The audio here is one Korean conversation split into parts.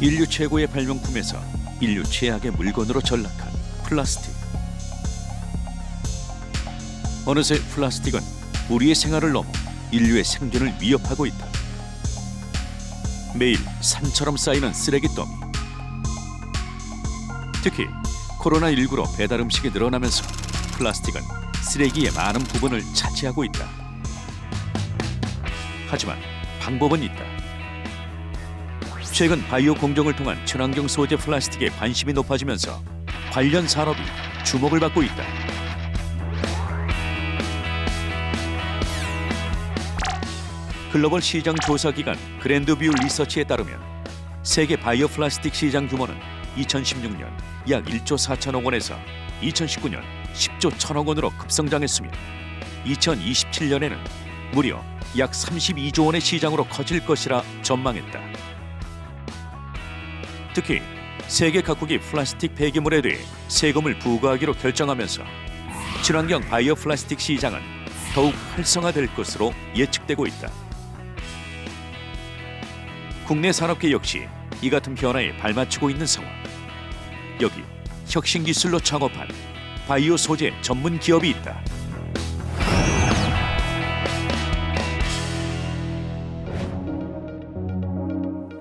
인류 최고의 발명품에서 인류 최악의 물건으로 전락한 플라스틱. 어느새 플라스틱은 우리의 생활을 넘어 인류의 생존을 위협하고 있다. 매일 산처럼 쌓이는 쓰레기 더미. 특히 코로나19로 배달 음식이 늘어나면서 플라스틱은 쓰레기의 많은 부분을 차지하고 있다. 하지만 방법은 있다. 최근 바이오 공정을 통한 친환경 소재 플라스틱에 관심이 높아지면서 관련 산업이 주목을 받고 있다. 글로벌 시장 조사 기관 그랜드뷰 리서치에 따르면 세계 바이오 플라스틱 시장 규모는 2016년 약 1조 4천억 원에서 2019년 10조 1천억 원으로 급성장했으며 2027년에는 무려 약 32조 원의 시장으로 커질 것이라 전망했다. 특히 세계 각국이 플라스틱 폐기물에 대해 세금을 부과하기로 결정하면서 친환경 바이오 플라스틱 시장은 더욱 활성화될 것으로 예측되고 있다. 국내 산업계 역시 이 같은 변화에 발맞추고 있는 상황. 여기 혁신 기술로 창업한 바이오 소재 전문 기업이 있다.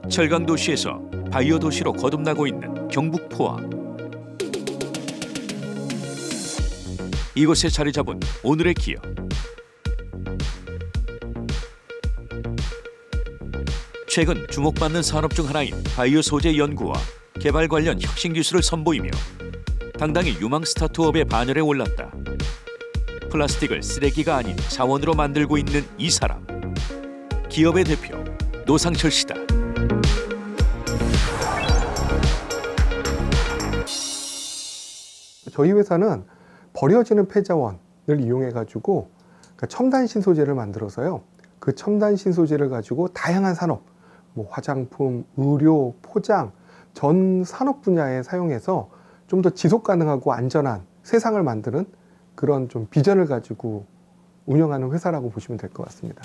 철강 도시에서 바이오 도시로 거듭나고 있는 경북 포항. 이곳에 자리 잡은 오늘의 기업. 최근 주목받는 산업 중 하나인 바이오 소재 연구와 개발 관련 혁신 기술을 선보이며 당당히 유망 스타트업의 반열에 올랐다. 플라스틱을 쓰레기가 아닌 자원으로 만들고 있는 이 사람. 기업의 대표 노상철 씨다. 저희 회사는 버려지는 폐자원을 이용해가지고 첨단 신소재를 만들어서요. 그 첨단 신소재를 가지고 다양한 산업, 화장품, 의료, 포장, 전 산업 분야에 사용해서 좀 더 지속 가능하고 안전한 세상을 만드는 그런 좀 비전을 가지고 운영하는 회사라고 보시면 될 것 같습니다.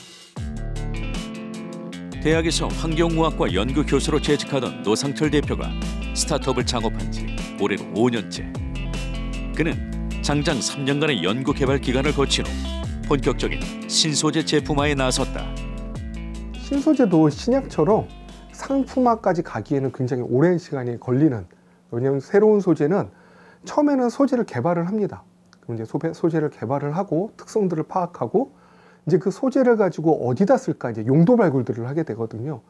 대학에서 환경공학과 연구 교수로 재직하던 노상철 대표가 스타트업을 창업한 지 올해로 5년째. 그는 장장 3년간의 연구 개발 기간을 거친 후 본격적인 신소재 제품화에 나섰다. 신소재도 신약처럼 상품화까지 가기에는 굉장히 오랜 시간이 걸리는, 왜냐하면 새로운 소재는 처음에는 소재를 개발을 합니다. 그럼 이제 소재를 개발을 하고 특성들을 파악하고 이제 그 소재를 가지고 어디다 쓸까 이제 용도 발굴들을 하게 되거든요.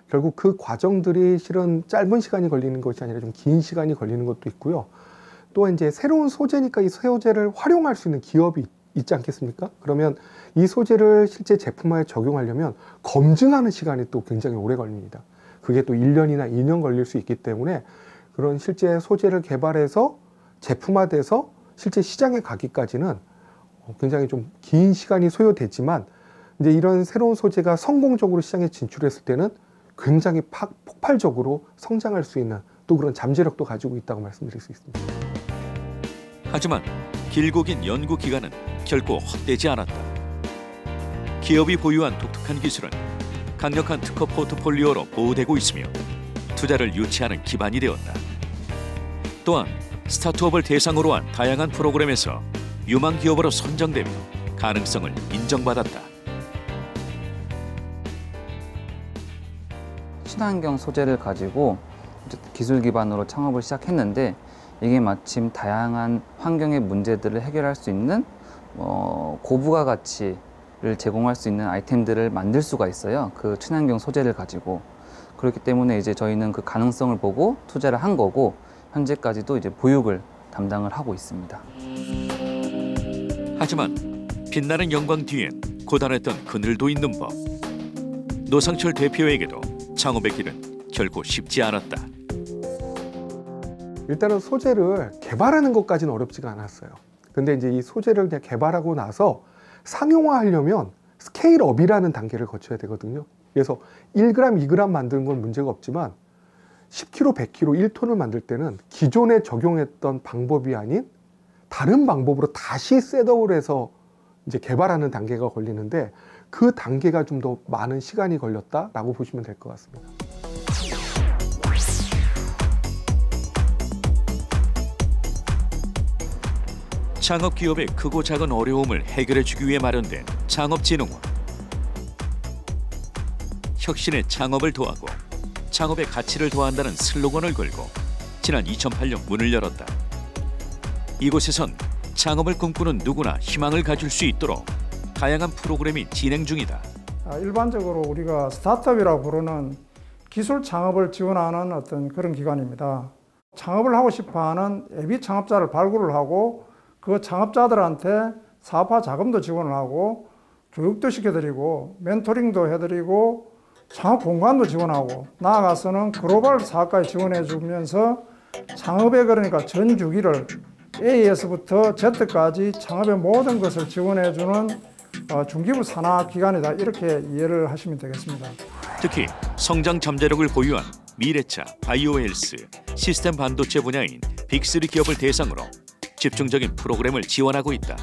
결국 그 과정들이 실은 짧은 시간이 걸리는 것이 아니라 좀 긴 시간이 걸리는 것도 있고요. 또 이제 새로운 소재니까 이 소재를 활용할 수 있는 기업이 있지 않겠습니까? 그러면 이 소재를 실제 제품화에 적용하려면 검증하는 시간이 또 굉장히 오래 걸립니다. 그게 또 1년이나 2년 걸릴 수 있기 때문에 그런 실제 소재를 개발해서 제품화돼서 실제 시장에 가기까지는 굉장히 좀 긴 시간이 소요되지만 이제 이런 새로운 소재가 성공적으로 시장에 진출했을 때는 굉장히 폭발적으로 성장할 수 있는 또 그런 잠재력도 가지고 있다고 말씀드릴 수 있습니다. 하지만 길고 긴 연구 기간은 결코 헛되지 않았다. 기업이 보유한 독특한 기술은 강력한 특허 포트폴리오로 보호되고 있으며 투자를 유치하는 기반이 되었다. 또한 스타트업을 대상으로 한 다양한 프로그램에서 유망 기업으로 선정되며 가능성을 인정받았다. 친환경 소재를 가지고 기술 기반으로 창업을 시작했는데 이게 마침 다양한 환경의 문제들을 해결할 수 있는 고부가 가치를 제공할 수 있는 아이템들을 만들 수가 있어요. 그 친환경 소재를 가지고. 그렇기 때문에 이제 저희는 그 가능성을 보고 투자를 한 거고 현재까지도 이제 보육을 담당을 하고 있습니다. 하지만 빛나는 영광 뒤엔 고단했던 그늘도 있는 법. 노상철 대표에게도 창업의 길은 결코 쉽지 않았다. 일단은 소재를 개발하는 것까지는 어렵지가 않았어요. 근데 이제 이 소재를 그냥 개발하고 나서 상용화하려면 스케일업이라는 단계를 거쳐야 되거든요. 그래서 1g, 2g 만드는 건 문제가 없지만 10kg, 100kg, 1톤을 만들 때는 기존에 적용했던 방법이 아닌 다른 방법으로 다시 셋업을 해서 이제 개발하는 단계가 걸리는데 그 단계가 좀 더 많은 시간이 걸렸다라고 보시면 될 것 같습니다. 창업 기업의 크고 작은 어려움을 해결해주기 위해 마련된 창업진흥원. 혁신의 창업을 도하고 창업의 가치를 더한다는 슬로건을 걸고 지난 2008년 문을 열었다. 이곳에선 창업을 꿈꾸는 누구나 희망을 가질 수 있도록 다양한 프로그램이 진행 중이다. 일반적으로 우리가 스타트업이라고 부르는 기술 창업을 지원하는 어떤 그런 기관입니다. 창업을 하고 싶어하는 예비 창업자를 발굴을 하고 그 창업자들한테 사업화 자금도 지원을 하고 교육도 시켜드리고 멘토링도 해드리고 창업 공간도 지원하고 나아가서는 글로벌 사업까지 지원해주면서 창업에 그러니까 전 주기를 A에서부터 Z까지 창업의 모든 것을 지원해주는 중기부 산하 기관이다, 이렇게 이해를 하시면 되겠습니다. 특히 성장 잠재력을 보유한 미래차, 바이오헬스, 시스템 반도체 분야인 빅3 기업을 대상으로 집중적인 프로그램을 지원하고 있다.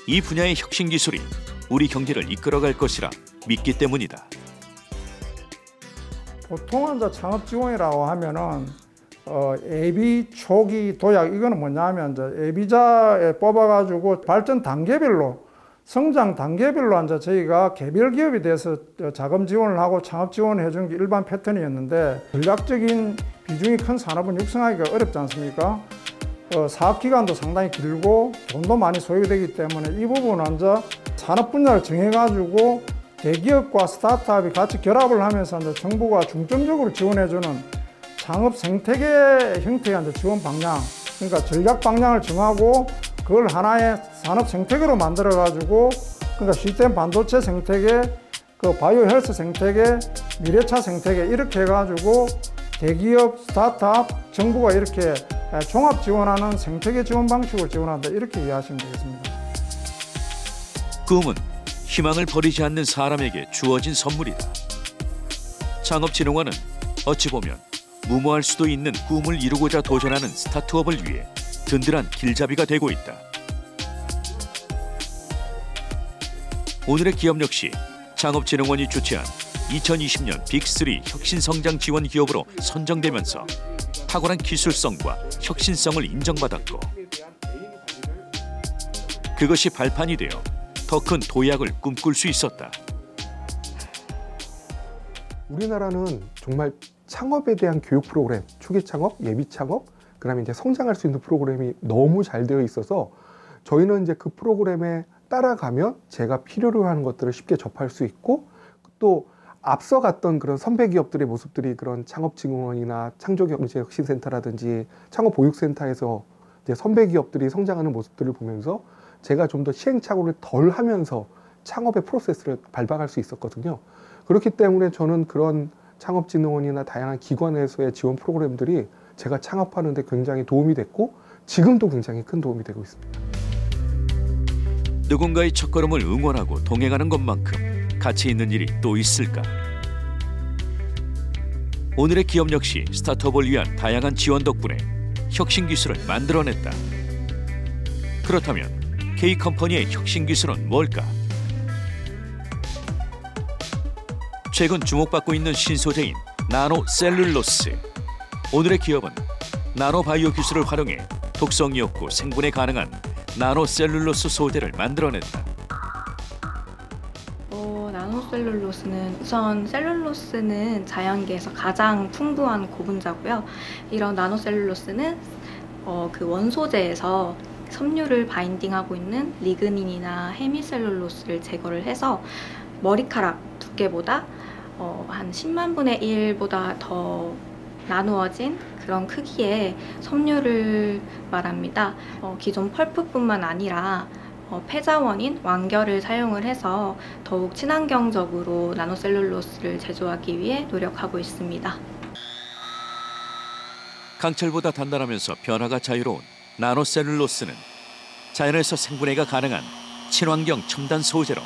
이 분야의 혁신 기술이 우리 경제를 이끌어갈 것이라 믿기 때문이다. 보통 이제 창업 지원이라고 하면은 예비, 초기, 도약, 이거는 뭐냐면 이제 예비자에 뽑아가지고 발전 단계별로, 성장 단계별로 이제 저희가 개별 기업에 대해서 자금 지원을 하고 창업 지원을 해주는 게 일반 패턴이었는데, 전략적인 비중이 큰 산업은 육성하기가 어렵지 않습니까? 사업 기간도 상당히 길고 돈도 많이 소요되기 때문에 이 부분은 이제 산업 분야를 정해가지고 대기업과 스타트업이 같이 결합을 하면서 이제 정부가 중점적으로 지원해주는 창업 생태계 형태의 지원 방향, 그러니까 전략 방향을 정하고 그걸 하나의 산업 생태계로 만들어가지고, 그러니까 시스템 반도체 생태계, 그 바이오 헬스 생태계, 미래차 생태계, 이렇게 해가지고 대기업, 스타트업, 정부가 이렇게 종합 지원하는 생태계 지원 방식으로 지원한다, 이렇게 이해하시면 되겠습니다. 꿈은 희망을 버리지 않는 사람에게 주어진 선물이다. 창업진흥원은 어찌 보면 무모할 수도 있는 꿈을 이루고자 도전하는 스타트업을 위해 든든한 길잡이가 되고 있다. 오늘의 기업 역시 창업진흥원이 주최한 2020년 빅3 혁신성장 지원 기업으로 선정되면서 탁월한 기술성과 혁신성을 인정받았고, 그것이 발판이 되어 더 큰 도약을 꿈꿀 수 있었다. 우리나라는 정말 창업에 대한 교육 프로그램, 초기 창업, 예비 창업, 그다음에 이제 성장할 수 있는 프로그램이 너무 잘 되어 있어서 저희는 이제 그 프로그램에 따라가면 제가 필요로 하는 것들을 쉽게 접할 수 있고, 또 앞서 갔던 그런 선배 기업들의 모습들이 그런 창업진흥원이나 창조경제혁신센터라든지 창업보육센터에서 이제 선배 기업들이 성장하는 모습들을 보면서 제가 좀 더 시행착오를 덜 하면서 창업의 프로세스를 밟아갈 수 있었거든요. 그렇기 때문에 저는 그런 창업진흥원이나 다양한 기관에서의 지원 프로그램들이 제가 창업하는 데 굉장히 도움이 됐고 지금도 굉장히 큰 도움이 되고 있습니다. 누군가의 첫걸음을 응원하고 동행하는 것만큼 가치 있는 일이 또 있을까? 오늘의 기업 역시 스타트업을 위한 다양한 지원 덕분에 혁신 기술을 만들어냈다. 그렇다면 K컴퍼니의 혁신 기술은 뭘까? 최근 주목받고 있는 신소재인 나노셀룰로스. 오늘의 기업은 나노바이오 기술을 활용해 독성이 없고 생분해 가능한 나노셀룰로스 소재를 만들어냈다. 나노셀룰로스는 우선 셀룰로스는 자연계에서 가장 풍부한 고분자고요. 이런 나노셀룰로스는 그 원소재에서 섬유를 바인딩하고 있는 리그닌이나 헤미셀룰로스를 제거를 해서 머리카락 두께보다 한 10만 분의 1보다 더 나누어진 그런 크기의 섬유를 말합니다. 기존 펄프뿐만 아니라 폐자원인 완결을 사용을 해서 더욱 친환경적으로 나노셀룰로스를 제조하기 위해 노력하고 있습니다. 강철보다 단단하면서 변화가 자유로운 나노셀룰로스는 자연에서 생분해가 가능한 친환경 첨단 소재로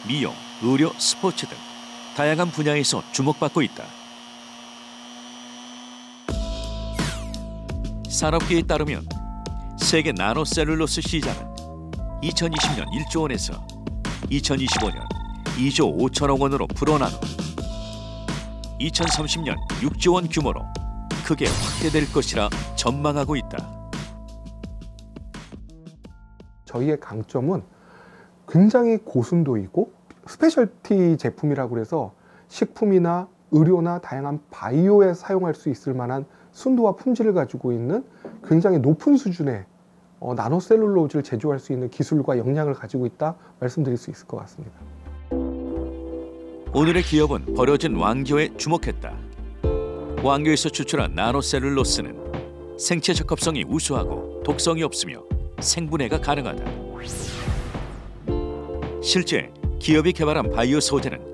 미용, 의료, 스포츠 등 다양한 분야에서 주목받고 있다. 산업계에 따르면 세계 나노셀룰로스 시장은 2020년 1조 원에서 2025년 2조 5천억 원으로 불어나고 2030년 6조 원 규모로 크게 확대될 것이라 전망하고 있다. 저희의 강점은 굉장히 고순도이고 스페셜티 제품이라고 해서 식품이나 의료나 다양한 바이오에 사용할 수 있을 만한 순도와 품질을 가지고 있는 굉장히 높은 수준의 나노셀룰로즈를 제조할 수 있는 기술과 역량을 가지고 있다 말씀드릴 수 있을 것 같습니다. 오늘의 기업은 버려진 왕겨에 주목했다. 왕겨에서 추출한 나노셀룰로스는 생체 적합성이 우수하고 독성이 없으며 생분해가 가능하다. 실제 기업이 개발한 바이오 소재는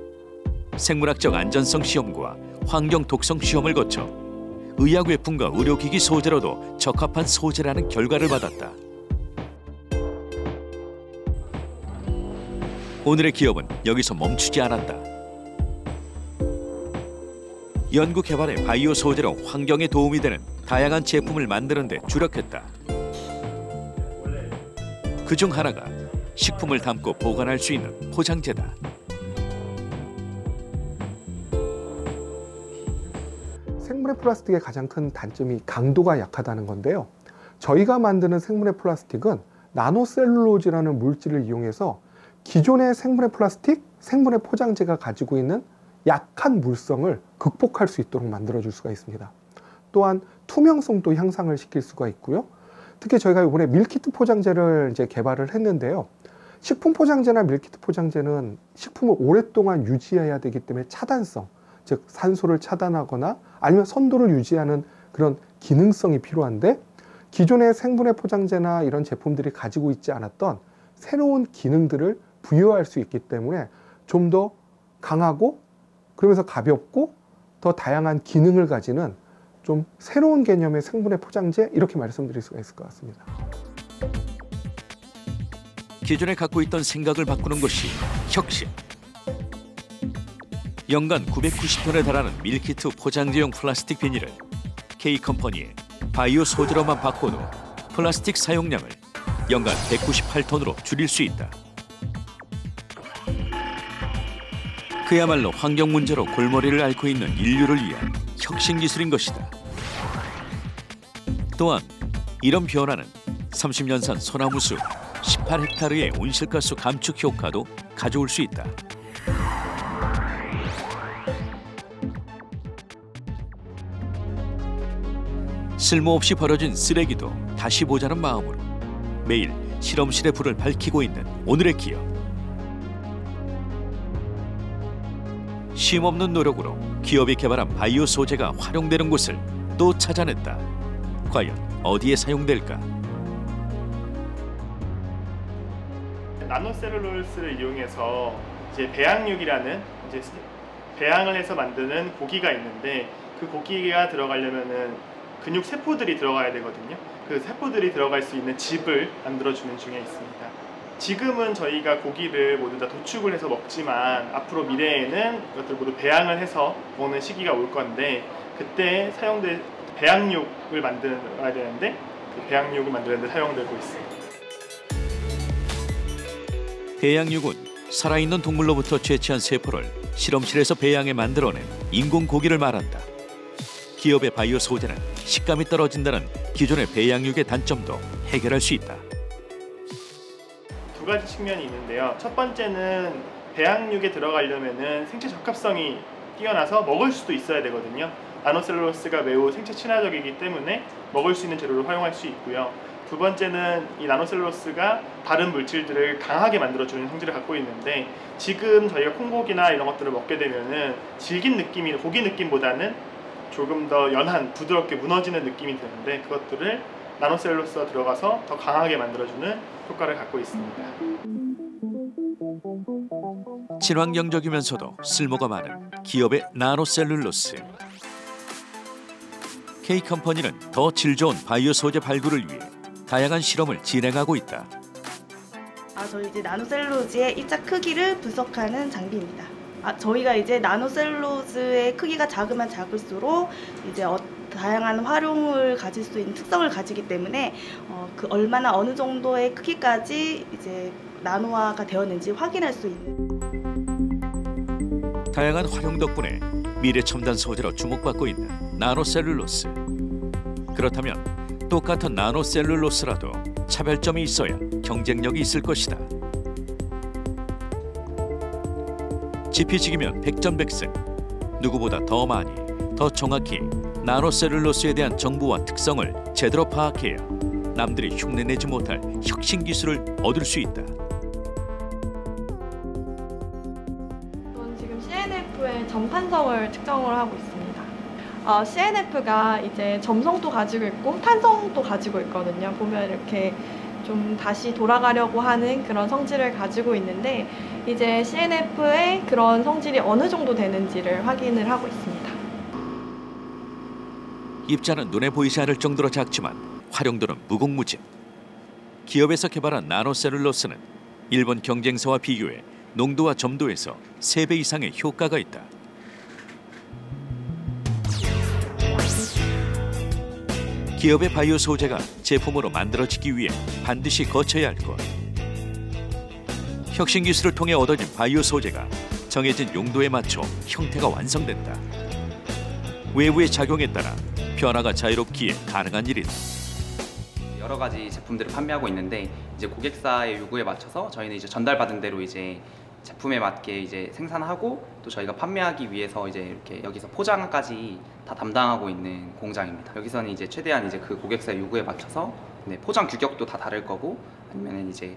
생물학적 안전성 시험과 환경 독성 시험을 거쳐 의약외품과 의료기기 소재로도 적합한 소재라는 결과를 받았다. 오늘의 기업은 여기서 멈추지 않았다. 연구 개발의 바이오 소재로 환경에 도움이 되는 다양한 제품을 만드는 데 주력했다. 그중 하나가 식품을 담고 보관할 수 있는 포장재다. 생물의 플라스틱의 가장 큰 단점이 강도가 약하다는 건데요. 저희가 만드는 생물의 플라스틱은 나노셀룰로즈라는 물질을 이용해서 기존의 생물의 플라스틱, 생물의 포장재가 가지고 있는 약한 물성을 극복할 수 있도록 만들어줄 수가 있습니다. 또한 투명성도 향상을 시킬 수가 있고요. 특히 저희가 이번에 밀키트 포장재를 이제 개발을 했는데요. 식품 포장재나 밀키트 포장재는 식품을 오랫동안 유지해야 되기 때문에 차단성, 즉 산소를 차단하거나 아니면 선도를 유지하는 그런 기능성이 필요한데, 기존의 생분해 포장재나 이런 제품들이 가지고 있지 않았던 새로운 기능들을 부여할 수 있기 때문에 좀 더 강하고 그러면서 가볍고 더 다양한 기능을 가지는 좀 새로운 개념의 생분해 포장재, 이렇게 말씀드릴 수가 있을 것 같습니다. 기존에 갖고 있던 생각을 바꾸는 것이 혁신. 연간 990톤에 달하는 밀키트 포장재용 플라스틱 비닐을 K컴퍼니의 바이오 소재로만 바꿔도 플라스틱 사용량을 연간 198톤으로 줄일 수 있다. 그야말로 환경 문제로 골머리를 앓고 있는 인류를 위한 혁신 기술인 것이다. 또한 이런 변화는 30년산 소나무 수 18헥타르의 온실가스 감축 효과도 가져올 수 있다. 쓸모없이 버려진 쓰레기도 다시 보자는 마음으로 매일 실험실의 불을 밝히고 있는 오늘의 기업. 쉼없는 노력으로 기업이 개발한 바이오 소재가 활용되는 곳을 또 찾아냈다. 과연 어디에 사용될까? 나노셀룰로스를 이용해서 이제 배양육이라는 이제 배양을 해서 만드는 고기가 있는데, 그 고기가 들어가려면은 근육 세포들이 들어가야 되거든요. 그 세포들이 들어갈 수 있는 즙을 만들어주는 중에 있습니다. 지금은 저희가 고기를 모두 다 도축을 해서 먹지만 앞으로 미래에는 이것들 모두 배양을 해서 먹는 시기가 올 건데, 그때 사용될 배양육을 만들어야 되는데 그 배양육을 만드는 데 사용되고 있습니다. 배양육은 살아있는 동물로부터 채취한 세포를 실험실에서 배양해 만들어낸 인공 고기를 말한다. 기업의 바이오 소재는 식감이 떨어진다는 기존의 배양육의 단점도 해결할 수 있다. 두 가지 측면이 있는데요. 첫 번째는 배양육에 들어가려면은 생체 적합성이 뛰어나서 먹을 수도 있어야 되거든요. 나노셀룰로스가 매우 생체 친화적이기 때문에 먹을 수 있는 재료를 활용할 수 있고요. 두 번째는 이 나노셀룰로스가 다른 물질들을 강하게 만들어주는 성질을 갖고 있는데, 지금 저희가 콩고기나 이런 것들을 먹게 되면은 질긴 느낌이 고기 느낌보다는 조금 더 연한, 부드럽게 무너지는 느낌이 드는데, 그것들을 나노셀룰로스가 들어가서 더 강하게 만들어주는 효과를 갖고 있습니다. 친환경적이면서도 쓸모가 많은 기업의 나노셀룰로스. K컴퍼니는 더 질 좋은 바이오 소재 발굴을 위해 다양한 실험을 진행하고 있다. 저희 이제 나노셀룰로즈의 입자 크기를 분석하는 장비입니다. 저희가 이제 나노셀룰로즈의 크기가 작으면 작을수록 이제 다양한 활용을 가질 수 있는 특성을 가지기 때문에 그 얼마나 어느 정도의 크기까지 이제 나노화가 되었는지 확인할 수 있는. 다양한 활용 덕분에 미래 첨단 소재로 주목받고 있는 나노셀룰로스. 그렇다면 똑같은 나노셀룰로스라도 차별점이 있어야 경쟁력이 있을 것이다. 지피지기면 백전백승. 누구보다 더 많이, 더 정확히 나노셀룰로스에 대한 정보와 특성을 제대로 파악해야 남들이 흉내내지 못할 혁신 기술을 얻을 수 있다. 저는 지금 CNF의 점탄성을 측정을 하고 있습니다. CNF가 이제 점성도 가지고 있고 탄성도 가지고 있거든요. 보면 이렇게 좀 다시 돌아가려고 하는 그런 성질을 가지고 있는데 이제 CNF의 그런 성질이 어느 정도 되는지를 확인을 하고 있습니다. 입자는 눈에 보이지 않을 정도로 작지만 활용도는 무궁무진. 기업에서 개발한 나노셀룰로스는 일본 경쟁사와 비교해 농도와 점도에서 3배 이상의 효과가 있다. 기업의 바이오 소재가 제품으로 만들어지기 위해 반드시 거쳐야 할 것. 혁신 기술을 통해 얻어진 바이오 소재가 정해진 용도에 맞춰 형태가 완성된다. 외부의 작용에 따라 변화가 자유롭기에 가능한 일이다. 여러 가지 제품들을 판매하고 있는데 이제 고객사의 요구에 맞춰서 저희는 이제 전달받은 대로 이제 제품에 맞게 이제 생산하고 또 저희가 판매하기 위해서 이제 이렇게 여기서 포장까지 다 담당하고 있는 공장입니다. 여기서는 이제 최대한 이제 그 고객사의 요구에 맞춰서 포장 규격도 다 다를 거고 아니면은 이제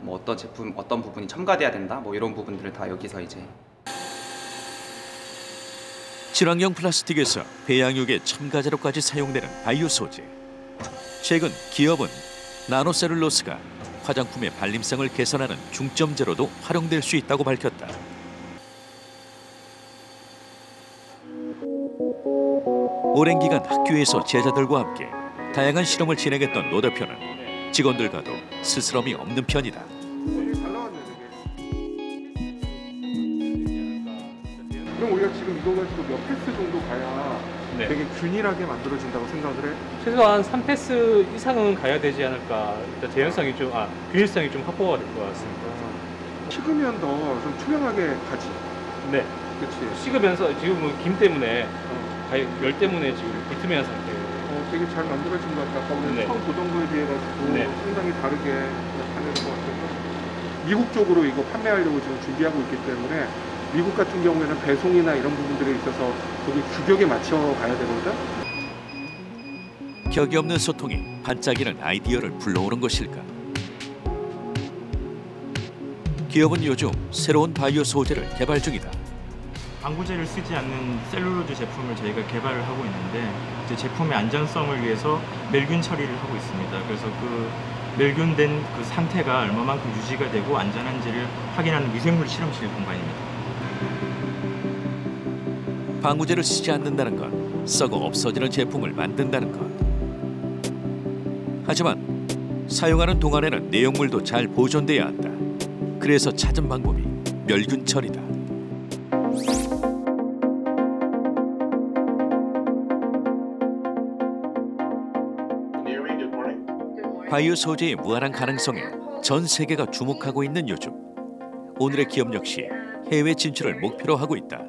뭐 어떤 제품 어떤 부분이 첨가돼야 된다 뭐 이런 부분들을 다 여기서 이제 친환경 플라스틱에서 배양육의 첨가제로까지 사용되는 바이오 소재. 최근 기업은 나노셀룰로스가 화장품의 발림성을 개선하는 중점제로도 활용될 수 있다고 밝혔다. 오랜 기간 학교에서 제자들과 함께 다양한 실험을 진행했던 노 대표는 직원들과도 스스럼이 없는 편이다. 그럼 우리가 지금 이거 가지고 몇 패스 정도 가야 네. 되게 균일하게 만들어진다고 생각을 해? 최소한 3패스 이상은 가야 되지 않을까. 일단 재현성이 좀, 균일성이 좀 확보가 될 것 같습니다. 식으면 더 좀 투명하게 가지. 네. 그렇지. 식으면서 지금 뭐 김 때문에, 열 때문에 지금 불투명한 상태예요. 되게 잘 만들어진 것 같아. 아까 우리 네. 처음 보던 거에 비해 가지고 네. 상당히 다르게 나타내는 것 같아서 미국 쪽으로 이거 판매하려고 지금 준비하고 있기 때문에 미국 같은 경우에는 배송이나 이런 부분들에 있어서 거기 규격에 맞춰 가야 되거든. 격이 없는 소통이 반짝이는 아이디어를 불러오는 것일까? 기업은 요즘 새로운 바이오 소재를 개발 중이다. 방부제를 쓰지 않는 셀룰로즈 제품을 저희가 개발을 하고 있는데 이제 제품의 안전성을 위해서 멸균 처리를 하고 있습니다. 그래서 그 멸균된 그 상태가 얼마만큼 유지가 되고 안전한지를 확인하는 미생물 실험실 공간입니다. 방부제를 쓰지 않는다는 건 썩어 없어지는 제품을 만든다는 것. 하지만 사용하는 동안에는 내용물도 잘 보존돼야 한다. 그래서 찾은 방법이 멸균 처리다. 바이오 소재의 무한한 가능성에 전 세계가 주목하고 있는 요즘, 오늘의 기업 역시 해외 진출을 목표로 하고 있다.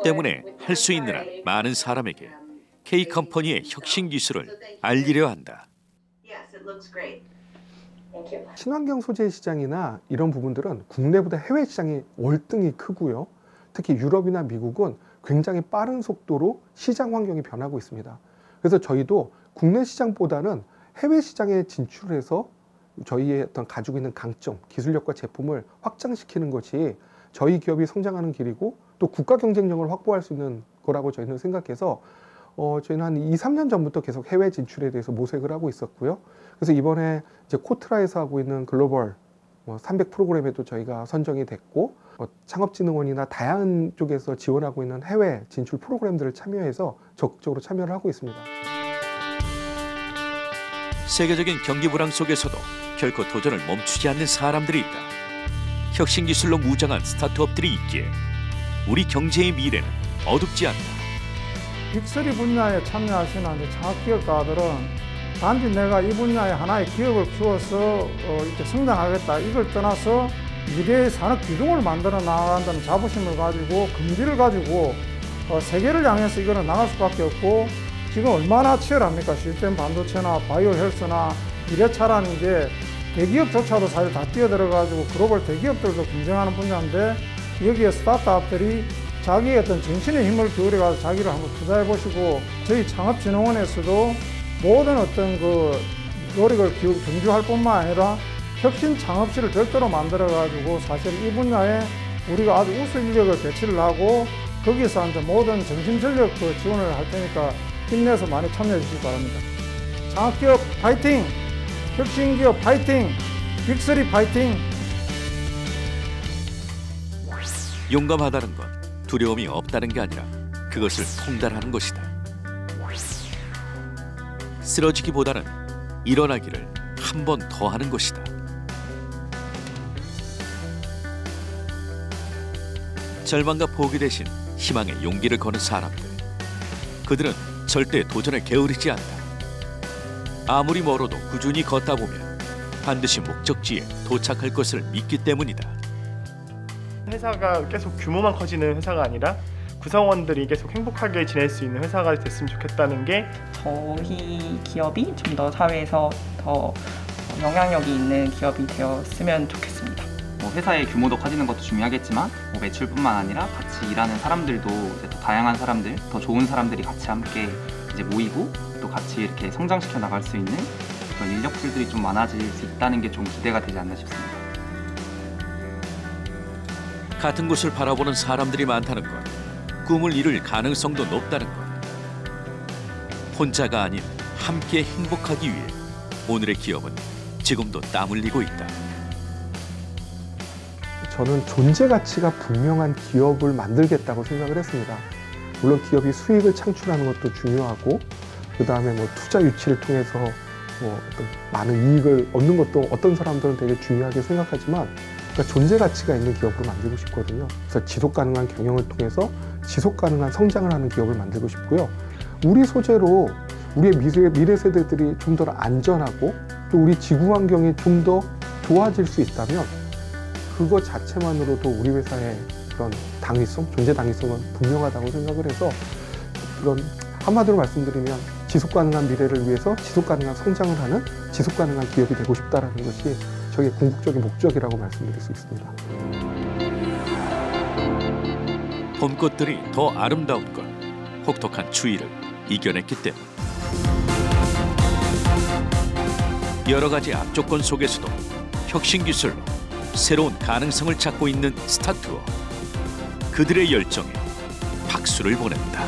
때문에 할 수 있는 한 많은 사람에게 K컴퍼니의 혁신 기술을 알리려 한다. 친환경 소재 시장이나 이런 부분들은 국내보다 해외 시장이 월등히 크고요. 특히 유럽이나 미국은 굉장히 빠른 속도로 시장 환경이 변하고 있습니다. 그래서 저희도 국내 시장보다는 해외 시장에 진출해서 저희의 어떤 가지고 있는 강점, 기술력과 제품을 확장시키는 것이 저희 기업이 성장하는 길이고 또 국가 경쟁력을 확보할 수 있는 거라고 저희는 생각해서 저희는 한 2, 3년 전부터 계속 해외 진출에 대해서 모색을 하고 있었고요. 그래서 이번에 이제 코트라에서 하고 있는 글로벌 300 프로그램에도 저희가 선정이 됐고 창업진흥원이나 다양한 쪽에서 지원하고 있는 해외 진출 프로그램들을 참여해서 적극적으로 참여를 하고 있습니다. 세계적인 경기 불황 속에서도 결코 도전을 멈추지 않는 사람들이 있다. 혁신 기술로 무장한 스타트업들이 있기에 우리 경제의 미래는 어둡지 않다. 빅3 분야에 참여하시는 창업기업가들은 단지 내가 이 분야에 하나의 기업을 키워서 이렇게 성장하겠다 이걸 떠나서 미래의 산업 기둥을 만들어 나간다는 자부심을 가지고 긍지를 가지고 세계를 향해서 이거는 나갈 수밖에 없고 지금 얼마나 치열합니까? 시스템 반도체나 바이오 헬스나 미래차라는 게 대기업조차도 사실 다 뛰어들어가지고 글로벌 대기업들도 경쟁하는 분야인데 여기에 스타트업들이 자기의 어떤 정신의 힘을 기울여가지고 자기를 한번 투자해 보시고 저희 창업진흥원에서도 모든 어떤 그 노력을 경주할 뿐만 아니라 혁신 창업실을 별도로 만들어가지고 사실 이 분야에 우리가 아주 우수 인력을 배치를 하고 거기서 이제 모든 정신전력 지원을 할 테니까 힘내서 많이 참여해 주시기 바랍니다. 창업기업 파이팅! 혁신기업 파이팅! 빅3 파이팅! 용감하다는 건 두려움이 없다는 게 아니라 그것을 통달하는 것이다. 쓰러지기보다는 일어나기를 한 번 더 하는 것이다. 절망과 포기 대신 희망의 용기를 거는 사람들. 그들은 절대 도전에 게으르지 않다. 아무리 멀어도 꾸준히 걷다 보면 반드시 목적지에 도착할 것을 믿기 때문이다. 회사가 계속 규모만 커지는 회사가 아니라 구성원들이 계속 행복하게 지낼 수 있는 회사가 됐으면 좋겠다는 게 저희 기업이 좀 더 사회에서 더 영향력이 있는 기업이 되었으면 좋겠습니다. 회사의 규모도 커지는 것도 중요하겠지만 매출뿐만 아니라 같이 일하는 사람들도 이제 더 다양한 사람들, 더 좋은 사람들이 같이 함께 이제 모이고 또 같이 이렇게 성장시켜 나갈 수 있는 그런 인력들이 좀 많아질 수 있다는 게 좀 기대가 되지 않나 싶습니다. 같은 곳을 바라보는 사람들이 많다는 것, 꿈을 이룰 가능성도 높다는 것. 혼자가 아닌 함께 행복하기 위해 오늘의 기업은 지금도 땀 흘리고 있다. 저는 존재 가치가 분명한 기업을 만들겠다고 생각을 했습니다. 물론 기업이 수익을 창출하는 것도 중요하고 그 다음에 뭐 투자 유치를 통해서 뭐 어떤 많은 이익을 얻는 것도 어떤 사람들은 되게 중요하게 생각하지만 그러니까 존재 가치가 있는 기업으로 만들고 싶거든요. 그래서 지속 가능한 경영을 통해서 지속 가능한 성장을 하는 기업을 만들고 싶고요. 우리 소재로 우리의 미래 세대들이 좀 더 안전하고 또 우리 지구 환경이 좀 더 좋아질 수 있다면 그거 자체만으로도 우리 회사의 그런 당위성, 존재 당위성은 분명하다고 생각을 해서 그런 한마디로 말씀드리면 지속 가능한 미래를 위해서 지속 가능한 성장을 하는 지속 가능한 기업이 되고 싶다는 것이 저의 궁극적인 목적이라고 말씀드릴 수 있습니다. 봄꽃들이 더 아름다운 건 혹독한 추위를 이겨냈기 때문. 여러 가지 악조건 속에서도 혁신 기술로 새로운 가능성을 찾고 있는 스타트업. 그들의 열정에 박수를 보낸다.